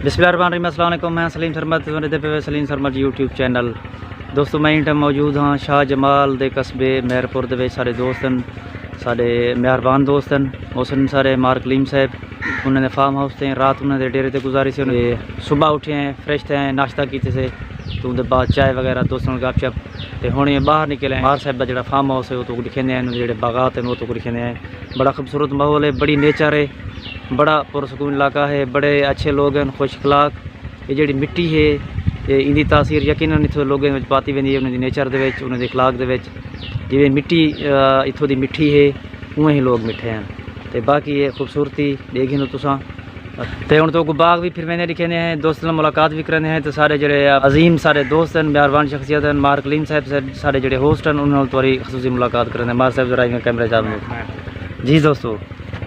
बिस्मिल्लाहिर्रहमानिर्रहीम। अस्सलाम वालेकुम। मैं सलीम सरमद पे सलीम सरमद यूट्यूब चैनल। दोस्तों मैं इंटर मौजूद हाँ शाह जमाल दे कस्बे मेहरपुर दे सारे दोस्त हैं, सारे मेहरबान दोस्त हैं। मोहसिन सारे मार्क लीम साहब उन्होंने फार्म हाउस से रात उन्होंने डेरे ते गुजारी से। सुबह उठे हैं, फ्रेश थे, नाश्ता किए से, तो उनके बाद चाय वगैरह दोस्तों गपशप तो हुणे बाहर निकले हैं। मार साहब का जो फार्म हाउस है वो तो लिखेंदे हैं, जो बागात हैं वो तो लिखेंदे हैं। बड़ा खूबसूरत माहौल है, बड़ी नेचर है, बड़ा पुरसकून इलाका है, बड़े अच्छे लोग हैं, खुश अखलाक। ये जी मिट्टी है इनकी तासीर यकीनन इतों लोगों में पाती वी है, उन्होंने नेचर के उन्होंने अखलाक के जिमें मिट्टी इतों की मिठी है उवें ही लोग मिठे हैं। तो बाकी ये खूबसूरती देख लो तुसा तो हूँ तो बाग भी फिर मैंने लिखे हैं, दोस्तों से मुलाकात भी करने हैं। तो सारे जो अजीम सारे दोस्त हैं, मेहरबान शख्सियत हैं, मार्क लीम साहब सारे जो होस्ट हैं उन्होंने थोड़ी खसूसी मुलाकात करने। मार साहब जरा कैमरे साहब जी दोस्तों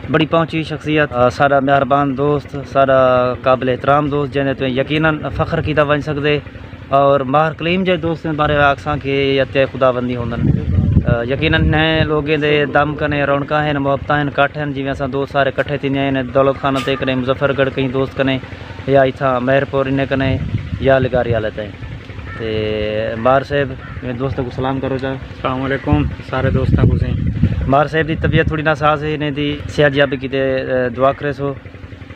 बड़ी पहुँची शख्सियत, सारा मेहरबान दोस्त, सारा काबिल एहतराम दोस्त जिन्हें तो यकीनन फ़ख्र किया बन सकते। और मार्क लीम जो दोस्त बारे आखसा कि अत्य खुदाबंदी होंदन यकीनन नए लोगों के दम कने रौनक हैं, मुहब्बत हैं, कट्ठ हैं। जिमें अस दोस्त सारे कट्ठे थी दौलत खाना ते कने मुजफ्फरगढ़ कई दोस्त कने या इतना मेहरपुर इन कने या लिगारी हालत है। तो मार साहब मेरे दोस्तों को सलाम करो जा। अस्सलाम वालेकुम सारे दोस्तों को। मार साहब की तबीयत थोड़ी नासाज है, इन्हें दी सेहतयाबी की दुआ करे सो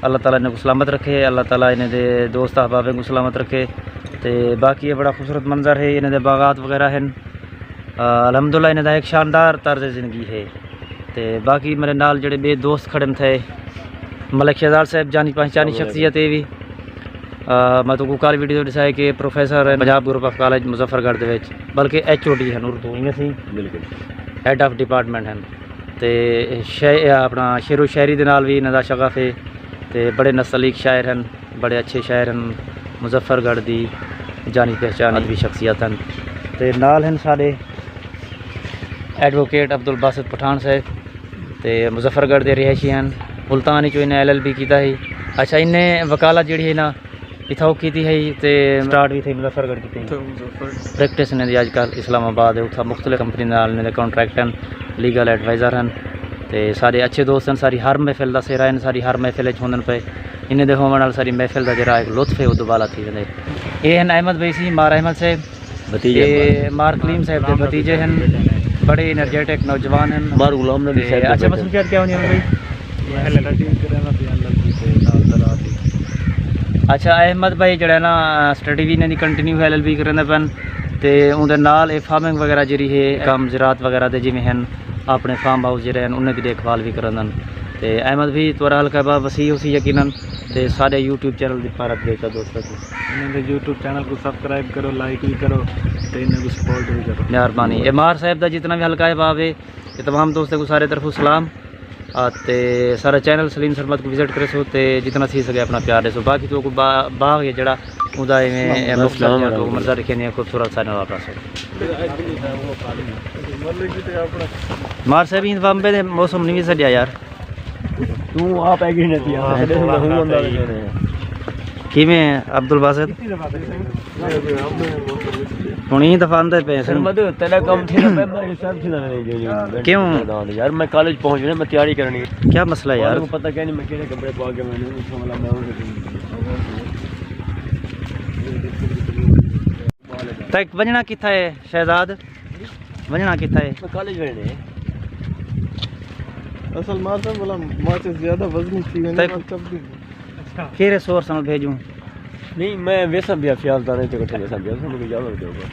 अल्लाह ताला इन्हें को सलामत रखे, अल्लाह ताला इन्हें दे दोस्त अहबाब को सलामत रखे। तो बाकी ये बड़ा खूबसूरत मंजर है, इन्हें दे बागात वगैरह हैं। अलहमदुलिल्लाह इन्हें एक शानदार तर्ज ज़िंदगी है। तो बाकी मेरे नाल जड़े बे दोस्त खड़े थे, मलिक शहजाद साहब जानी पहचानी शख्सियत है भी। मैं तो कल वीडियो दिखाया कि प्रोफेसर है Punjab group of college Muzaffargarh के बल्कि HOD हैं उर्दू इवें सी बिल्कुल हैड ऑफ डिपार्टमेंट हैं। तो अपना शेरो शायरी के नाल भी इन्हों शगफ है। तो बड़े नस्लीक शायर हैं, बड़े अच्छे शायर हैं, मुजफ्फरगढ़ की जानी पहचानी भी शख्सियत हैं। तो नाल हैं सारे एडवोकेट अब्दुल बासित पठान साहब, तो मुजफ्फरगढ़ के रिहायशी हैं। मुल्तान चो इन्हें LLB किया है। अच्छा इन्हें वकालत जी है ना इथों की है, तो स्टार्ट भी थी मुजफ्फरगढ़ की प्रैक्टिस ने अजकल इस्लामाबाद है, उतना मुख्तलिफ कंपनी ने कॉन्ट्रैक्ट हैं, लीगल एडवाइज़र हैं। तो सारे अच्छे दोस्त हैं, सारी हर महफिल का सेरा है, सारी हर महफिल होंदन पे इन्हें होने सारी महफिल का जरा एक लुत्फ है वो दोबारा थी वेंदे। ये हैं अहमद वैसी मार अहमद साहब भतीजे, मार्क लीम साहब के भतीजे हैं, बड़े एनर्जेटिक नौजवान हैं। मार गुलाम नबी साहब अच्छा मसरूफियत क्या होनी है अच्छा अहमद भाई जड़ा ना स्टडी भी इन्हें कंटिन्यू LLB करने पैन। तो उनके नाल फार्मिंग वगैरह जी है काम ज़रात वगैरह के जिमें हैं अपने फार्म हाउस जो हैं उन्हें की देखभाल भी करन। तो अहमद भी थोड़ा हल्का बा वसी उसी यकीनन। तो सारे यूट्यूब चैनल की भारत देखा दोस्तों को इन्हें यूट्यूब चैनल को सब्सक्राइब करो, लाइक भी करो, तो इन्हें को सपोर्ट भी करो। मेहरबानी। मार साहब का जितना भी हल्का बाब है ये तमाम दोस्तों को सारे तरफों सलाम। तो सारा चैनल सलीम सरमद को विजिट करे सो, तो जितना सी सके अपना प्यार दे सो। बाकी तो बाग है जड़ा उदा मर्जा रखे नहीं खूबसूरत सारे वापस मार साहब इन बम्बे दे मौसम नहीं भी सड़िया यार तू आप किमें अब्दुल बासित हूँ ही दफा आंदे पे तेरा काम क्यों यार मैं कॉलेज पहुंच गया, मैं तैयारी करनी है। क्या मसला है यार? पता क्या नहीं मैं केड़े कपड़े पा के मैंने तक वजना किथा है शहजाद, वजना किथा है? मैं कॉलेज वेने असल मार साहब बोला मार से ज्यादा वजनी थी मैंने केरे सोर्स में भेजूं नहीं मैं वैसा भी ख्याल था नहीं तो कठे वैसा भी मुझे याद रख दोगे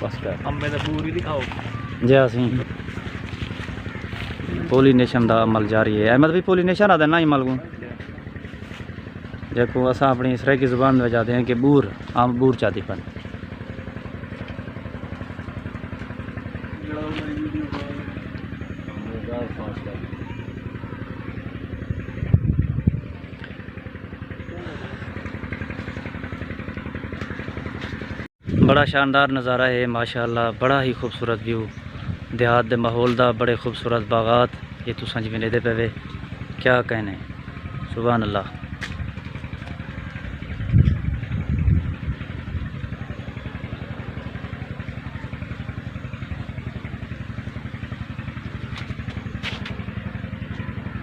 बस कर हम मैंने पूरी दिखाओ जी असी पोलीनेशन का अमल जारी है। अहमद भी पोलीनेशन आता ना अमल को देखो असा अपनी सराइकी जुबान में जाते हैं कि बूर आम बूर चाहती पन बड़ा शानदार नज़ारा है माशाअल्लाह, बड़ा ही खूबसूरत व्यू देहात दे माहौल दा, बड़े खूबसूरत बागात ये तुसा जिमें लेदे पे क्या कहने सुभान अल्लाह।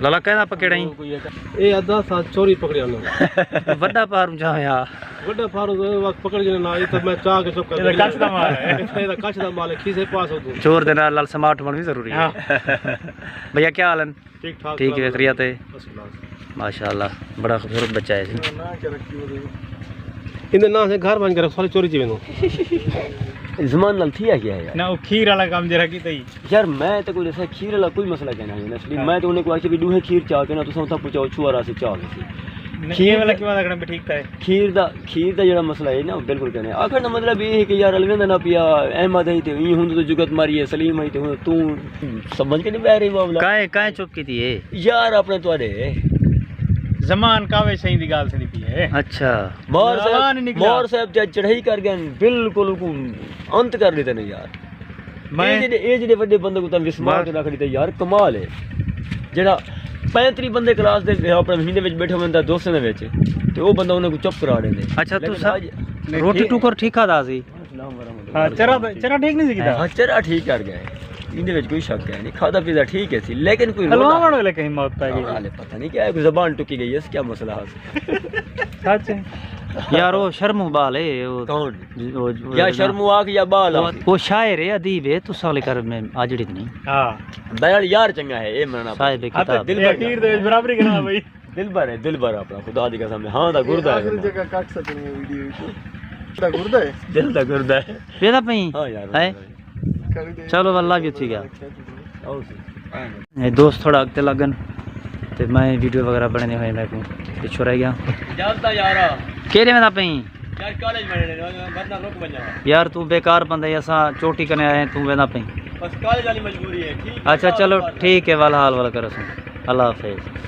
लाला कहना पकड़ा ही ये आधा साथ चोरी पकड़िया ना वड्डा पार जाया बड़ा फारू वक्त पकड़ के ना ये तो मैं चाह के चुप कर ये कच्छ दा माल है ये कच्छ दा माल है खीसे पास हो तू चोर दे नाल स्मार्ट होना भी जरूरी है भैया क्या हाल है ठीक ठाक ठीक है खैरियत है फर्स्ट क्लास माशाल्लाह बड़ा खूबसूरत बच्चा है जी ना के रखी इनके ना से घर बन के रख सारी चोरी ची वेनो ज़मान नाल थिया क्या है यार ना वो खीर वाला काम जरा की तई यार मैं तो कोई ऐसा खीर वाला कोई मसला कहना है असली मैं तो उन्हें को आके भी दूहे खीर चाह के ना तो सौता पूछो छुआरा से चाह के खीर वाला की बात करना ठीक है खीर दा जेड़ा मसला है ना बिल्कुल कहने आखिर ना मतलब ये है कि यार अलवेंदा ना पिया अहमद है ते ई हुंद तो जुगत मारी है सलीम है ते तू समझ के नहीं बह रही मामला काहे चुप की थी ये यार अपने तोड़े जमान कावे सही दी गाल से नहीं पी है अच्छा मोर जवान साहब चढ़ाई कर गए बिल्कुल को अंत कर देते ने यार मैं ये जेडे बड़े बंदे को तम विस्मार के रख देते यार कमाल है जेड़ा 35 बंदे क्लास दे अपने महीने ਵਿੱਚ बैठे होंदा दोस्तां दे ਵਿੱਚ ਤੇ ਉਹ ਬੰਦਾ ਉਹਨਾਂ को चुप करा देंदे अच्छा तू सब रोटी टुकर ठीक खादा सी हां चरा ठीक नहीं सीखता हां चरा ठीक कर गए इनके ਵਿੱਚ कोई शक है नहीं खादा पीदा ठीक है सी लेकिन कोई हलवावन वाले कहीं मौत पै गई हाले पता नहीं क्या है कोई जबान टुकी गई है क्या मसला है सच यार वो शर्मू बाल है वो कौन वो या शर्मू आख या बाल आख वो शायर है अदीब है तू साले कर में आजड़ी नहीं हां बयान यार चंगा है ये मरना साहिब किताब दिल खीर दे बराबरी करना भाई दिल भर अपना खुदा दी कसम हां दा गुरदा है आखिरी जगह काट सकते हैं वीडियो दा गुरदा है दिल दा गुरदा है बेदा पई हां यार है चलो अल्लाह भी ठीक है आओ सी ये दोस्त थोड़ा अगते लगन ते मैं वीडियो वगैरह बनने हुए मैं को पिछो रह गया जानता यारा केरे में पई यार कॉलेज में वरना रुक बन जा यार तू बेकार बंदा ऐसा चोटी करने आए तू वेदा पई बस कॉलेज वाली मजबूरी है ठीक अच्छा चलो ठीक है वाला हाल वाला करो अल्लाह हाफिज